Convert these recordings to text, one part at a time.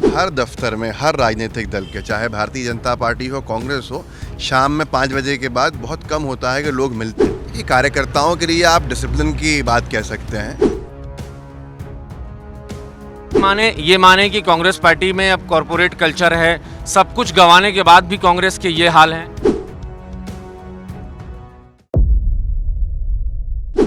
हर दफ्तर में हर राजनीतिक दल के, चाहे भारतीय जनता पार्टी हो, कांग्रेस हो, शाम में 5 बजे के बाद बहुत कम होता है कि लोग मिलते हैं। ये कार्यकर्ताओं के लिए आप डिसिप्लिन की बात कह सकते हैं। माने कि कांग्रेस पार्टी में अब कॉरपोरेट कल्चर है, सब कुछ गंवाने के बाद भी कांग्रेस के ये हाल हैं।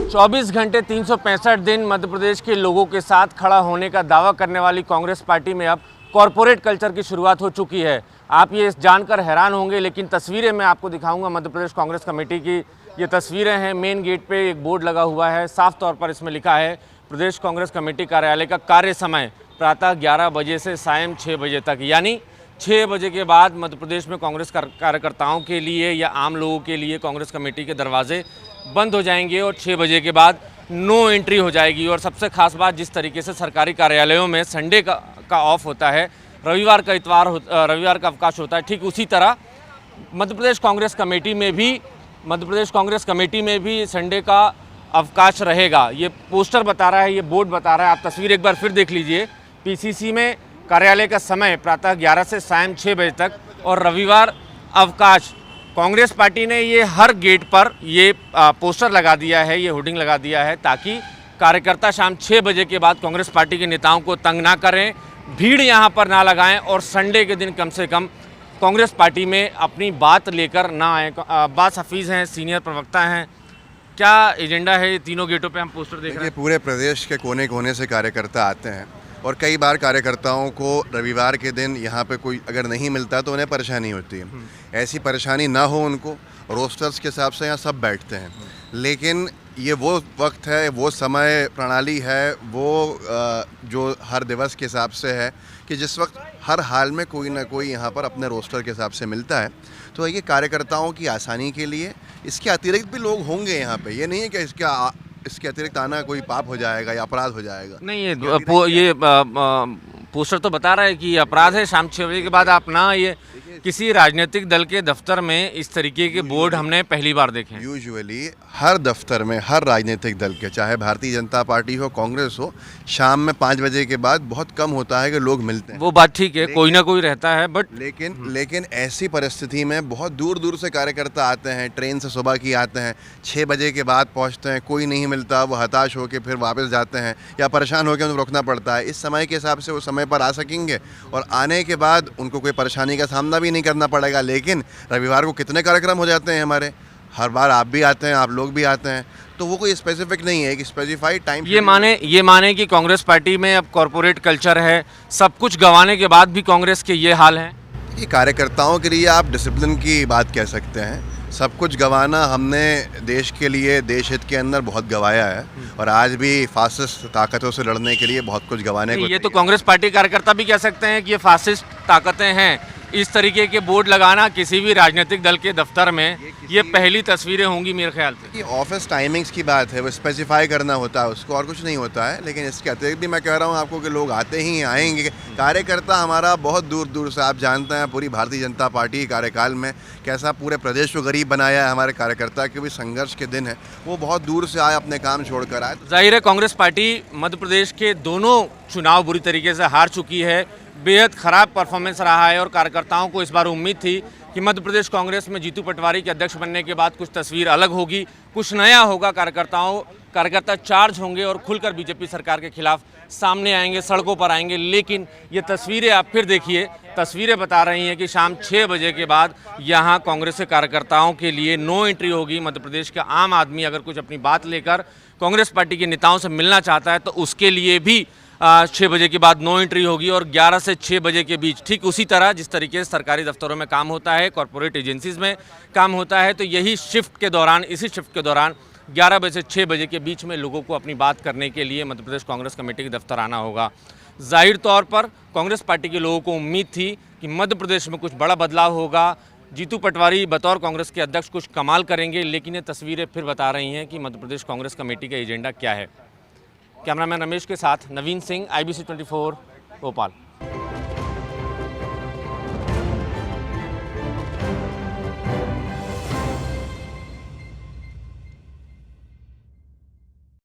24 घंटे 365 दिन मध्य प्रदेश के लोगों के साथ खड़ा होने का दावा करने वाली कांग्रेस पार्टी में अब कॉरपोरेट कल्चर की शुरुआत हो चुकी है। आप ये जानकर हैरान होंगे, लेकिन तस्वीरें मैं आपको दिखाऊंगा मध्य प्रदेश कांग्रेस कमेटी की। ये तस्वीरें हैं, मेन गेट पे एक बोर्ड लगा हुआ है, साफ तौर पर इसमें लिखा है प्रदेश कांग्रेस कमेटी कार्यालय का कार्य समय प्रातः 11 बजे से सायं 6 बजे तक, यानी 6 बजे के बाद मध्य प्रदेश में कांग्रेस कार्यकर्ताओं के लिए या आम लोगों के लिए कांग्रेस कमेटी के दरवाजे बंद हो जाएंगे और 6 बजे के बाद नो एंट्री हो जाएगी। और सबसे खास बात, जिस तरीके से सरकारी कार्यालयों में संडे का ऑफ होता है, रविवार का अवकाश होता है, ठीक उसी तरह मध्य प्रदेश कांग्रेस कमेटी में भी संडे का अवकाश रहेगा। ये पोस्टर बता रहा है, ये बोर्ड बता रहा है। आप तस्वीर एक बार फिर देख लीजिए। पीसीसी में कार्यालय का समय प्रातः 11 से सायं 6 बजे तक और रविवार अवकाश। कांग्रेस पार्टी ने ये हर गेट पर ये पोस्टर लगा दिया है, ये होर्डिंग लगा दिया है, ताकि कार्यकर्ता शाम 6 बजे के बाद कांग्रेस पार्टी के नेताओं को तंग ना करें, भीड़ यहाँ पर ना लगाएं और संडे के दिन कम से कम कांग्रेस पार्टी में अपनी बात लेकर ना आए। अब्बास हफीज़ हैं, सीनियर प्रवक्ता हैं। क्या एजेंडा है? ये तीनों गेटों पे हम पोस्टर देख रहे हैं। पूरे प्रदेश के कोने कोने से कार्यकर्ता आते हैं और कई बार कार्यकर्ताओं को रविवार के दिन यहाँ पे कोई अगर नहीं मिलता तो उन्हें परेशानी होती है। ऐसी परेशानी ना हो उनको, रोस्टर्स के हिसाब से यहाँ सब बैठते हैं। लेकिन ये वो वक्त है, वो समय प्रणाली है, वो जो हर दिवस के हिसाब से है कि जिस वक्त हर हाल में कोई ना कोई यहाँ पर अपने रोस्टर के हिसाब से मिलता है। तो ये कार्यकर्ताओं की आसानी के लिए, इसके अतिरिक्त भी लोग होंगे यहाँ पे। ये नहीं है कि इसके अतिरिक्त आना कोई पाप हो जाएगा या अपराध हो जाएगा। नहीं, ये पोस्टर तो बता रहा है कि अपराध है। शाम 6 बजे के बाद आप ना, ये किसी राजनीतिक दल के दफ्तर में इस तरीके के बोर्ड हमने पहली बार देखे हैं। यूजुअली हर दफ्तर में हर राजनीतिक दल के, चाहे भारतीय जनता पार्टी हो, कांग्रेस हो, शाम में 5 बजे के बाद बहुत कम होता है कि लोग मिलते हैं। वो बात ठीक है, कोई ना कोई रहता है, बट लेकिन ऐसी परिस्थिति में बहुत दूर दूर से कार्यकर्ता आते हैं, ट्रेन से सुबह की आते हैं, 6 बजे के बाद पहुंचते हैं, कोई नहीं मिलता, वो हताश होकर फिर वापस जाते हैं या परेशान होकर उनको रुकना पड़ता है। इस समय के हिसाब से वो समय पर आ सकेंगे और आने के बाद उनको कोई परेशानी का सामना भी नहीं करना पड़ेगा। लेकिन रविवार को कितने कार्यक्रम हो जाते हैं हमारे, हर बार आप भी आते हैं, आप लोग भी आते हैं, तो वो कोई स्पेसिफिक नहीं है कि स्पेसिफाइड टाइम। ये माने कि कांग्रेस पार्टी में अब कॉरपोरेट कल्चर है, सब कुछ गंवाने के बाद भी कांग्रेस के ये हाल हैं। ये कार्यकर्ताओं के लिए आप डिसिप्लिन की बात कह सकते हैं। सब कुछ गंवाना हमने देश के लिए, देश हित के अंदर बहुत गंवाया है और आज भी फासिस्ट ताकतों से लड़ने के लिए बहुत कुछ गंवाने को। ये तो कांग्रेस पार्टी कार्यकर्ता भी कह सकते हैं कि ये फासिस्ट ताकतें हैं। इस तरीके के बोर्ड लगाना किसी भी राजनीतिक दल के दफ्तर में ये पहली तस्वीरें होंगी मेरे ख्याल से। ये ऑफिस टाइमिंग्स की बात है, वो स्पेसिफाई करना होता है उसको, और कुछ नहीं होता है। लेकिन इसके अतिरिक्त भी मैं कह रहा हूँ आपको कि लोग आते ही आएंगे। कार्यकर्ता हमारा बहुत दूर दूर से, आप जानते हैं पूरी भारतीय जनता पार्टी के कार्यकाल में कैसा पूरे प्रदेश को गरीब बनाया है। हमारे कार्यकर्ता के भी संघर्ष के दिन है, वो बहुत दूर से आए, अपने काम छोड़ कर आए। जाहिर है कांग्रेस पार्टी मध्य प्रदेश के दोनों चुनाव बुरी तरीके से हार चुकी है, बेहद ख़राब परफॉर्मेंस रहा है और कार्यकर्ताओं को इस बार उम्मीद थी कि मध्य प्रदेश कांग्रेस में जीतू पटवारी के अध्यक्ष बनने के बाद कुछ तस्वीर अलग होगी, कुछ नया होगा। कार्यकर्ता चार्ज होंगे और खुलकर बीजेपी सरकार के खिलाफ सामने आएंगे, सड़कों पर आएंगे। लेकिन ये तस्वीरें आप फिर देखिए, तस्वीरें बता रही हैं कि शाम 6 बजे के बाद यहाँ कांग्रेस के कार्यकर्ताओं के लिए नो एंट्री होगी। मध्य प्रदेश का आम आदमी अगर कुछ अपनी बात लेकर कांग्रेस पार्टी के नेताओं से मिलना चाहता है तो उसके लिए भी 6 बजे के बाद नो एंट्री होगी और 11 से 6 बजे के बीच, ठीक उसी तरह जिस तरीके से सरकारी दफ्तरों में काम होता है, कॉरपोरेट एजेंसीज में काम होता है, तो यही इसी शिफ्ट के दौरान 11 बजे से 6 बजे के बीच में लोगों को अपनी बात करने के लिए मध्य प्रदेश कांग्रेस कमेटी के दफ्तर आना होगा। जाहिर तौर पर कांग्रेस पार्टी के लोगों को उम्मीद थी कि मध्य प्रदेश में कुछ बड़ा बदलाव होगा, जीतू पटवारी बतौर कांग्रेस के अध्यक्ष कुछ कमाल करेंगे। लेकिन ये तस्वीरें फिर बता रही हैं कि मध्य प्रदेश कांग्रेस कमेटी का एजेंडा क्या है। कैमरामैन रमेश के साथ नवीन सिंह, IBC 24, भोपाल।